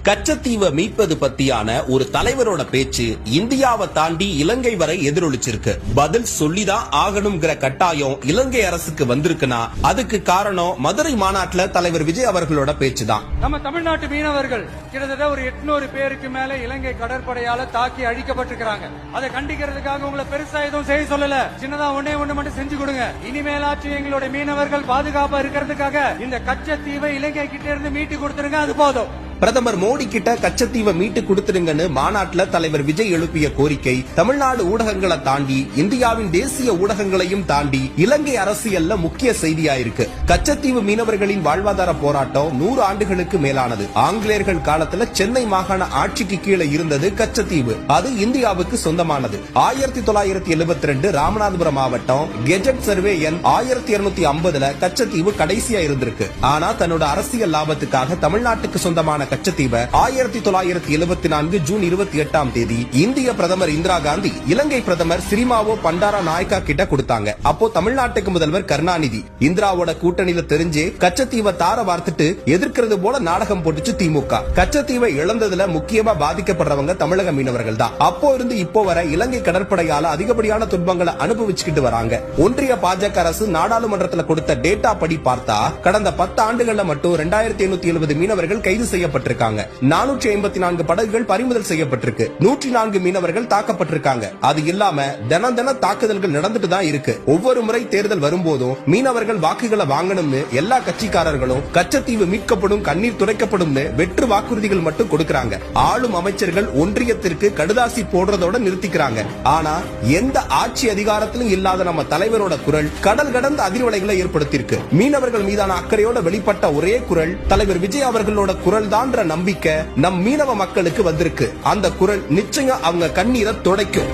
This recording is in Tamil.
கச்சத்தீவை மீட்பது பத்தியான ஒரு தலைவரோட பேச்சு இந்தியாவை தாண்டி இலங்கை வரை எதிரொலிச்சிருக்கு. பதில் சொல்லிதான் ஆகணுங்கிற கட்டாயம் இலங்கை அரசுக்கு வந்திருக்குன்னா அதுக்கு காரணம் மதுரை மாநாட்டுல தலைவர் விஜய் அவர்களோட பேச்சு தான். நம்ம தமிழ்நாட்டு மீனவர்கள் கிட்டத்தட்ட ஒரு 800 பேருக்கு மேல இலங்கை கடற்படையால தாக்கி அழிக்கப்பட்டிருக்காங்க. அதை கண்டிக்கிறதுக்காக உங்களை பெருசா எதுவும் செய்ய சொல்லல, சின்னதா ஒண்ணே ஒண்ணு மட்டும் செஞ்சு கொடுங்க. இனிமேலாச்சும் எங்களுடைய மீனவர்கள் பாதுகாப்பா இருக்கிறதுக்காக இந்த கச்சத்தீவை இலங்கை கிட்ட இருந்து மீட்டு கொடுத்துருங்க, அது போதும். பிரதமர் மோடி கிட்ட கச்சத்தீவை மீட்டு கொடுத்துருங்கன்னு மாநாட்டுல தலைவர் விஜய் எழுப்பிய கோரிக்கை தமிழ்நாடு ஊடகங்களை தாண்டி இந்தியாவின் தேசிய ஊடகங்களையும் தாண்டி இலங்கை அரசியல்ல முக்கிய செய்தியாயிருக்கு. கச்சத்தீவு மீனவர்களின் வாழ்வாதார போராட்டம் 100 ஆண்டுகளுக்கு மேலானது. ஆங்கிலேயர்கள் காலத்துல சென்னை மாகாண ஆட்சிக்கு கீழே இருந்தது கச்சத்தீவு. அது இந்தியாவுக்கு சொந்தமானது. 1972 ராமநாதபுரம் மாவட்டம் கெஜெட் சர்வே எண் 1250 கச்சத்தீவு கடைசியா இருந்திருக்கு. ஆனா தன்னோட அரசியல் லாபத்துக்காக தமிழ்நாட்டுக்கு சொந்தமான கச்சத்தீவை 1974 ஜூன் 28ஆம் தேதி இந்திய பிரதமர் இந்திரா காந்தி இலங்கை பிரதமர் சிறிமாவோ பண்டாரா நாயக்கா கிட்ட கொடுத்தாங்க. அப்போ தமிழ்நாட்டுக்கு முதல்வர் கருணாநிதி இந்திராவோட கூட்டணியில தெரிஞ்சே கச்சத்தீவை தார வார்த்துட்டு எதிர்க்கிறது போல நாடகம் போட்டுச்சு திமுக. கச்சத்தீவை இழந்ததுல முக்கியமா பாதிக்கப்படுறவங்க தமிழக மீனவர்கள் தான். அப்போ இருந்து இப்போ வரை இலங்கை கடற்படையால அதிகப்படியான துன்பங்களை அனுபவிச்சுக்கிட்டு வராங்க. ஒன்றிய பாஜக அரசு நாடாளுமன்றத்தில் கொடுத்த டேட்டா படி பார்த்தா கடந்த 10 ஆண்டுகள்ல மட்டும் 2870 மீனவர்கள் கைது செய்யப்பட்டிருக்காங்க. 454 படகுகள் பறிமுதல் செய்யப்பட்டிருக்கு. 104 மீனவர்கள் தாக்கப்பட்டிருக்காங்க. அது இல்லாம தினம் தாக்குதல்கள் நடந்துட்டு தான் இருக்கு. ஒவ்வொரு முறை தேர்தல் வரும்போதும் மீனவர்கள் வாக்குகளை வாங்கணும்னு எல்லா கட்சிக்காரர்களும் கச்சத்தீவு மீட்கப்படும், கண்ணீர் துடைக்கப்படும் வெற்று வாக்குறுதிகள் மட்டும் கொடுக்கறாங்க. ஆளும் அமைச்சர்கள் ஒன்றியத்திற்கு கடுதாசி போடுறதோட நிறுத்திக்கிறாங்க. ஆனா எந்த ஆட்சி அதிகாரத்திலும் இல்லாத நம்ம தலைவரோட குரல் கடல் கடந்த அதிர்வலைகளை ஏற்படுத்தியிருக்கு. மீனவர்கள் மீதான அக்கறையோட வெளிப்பட்ட ஒரே குரல் தலைவர் விஜய் அவர்களோட குரல் தான் நம்பிக்கை நம் மீனவ மக்களுக்கு வந்திருக்கு. அந்த குரல் நிச்சயம் அவங்க கண்ணீரை துடைக்கும்.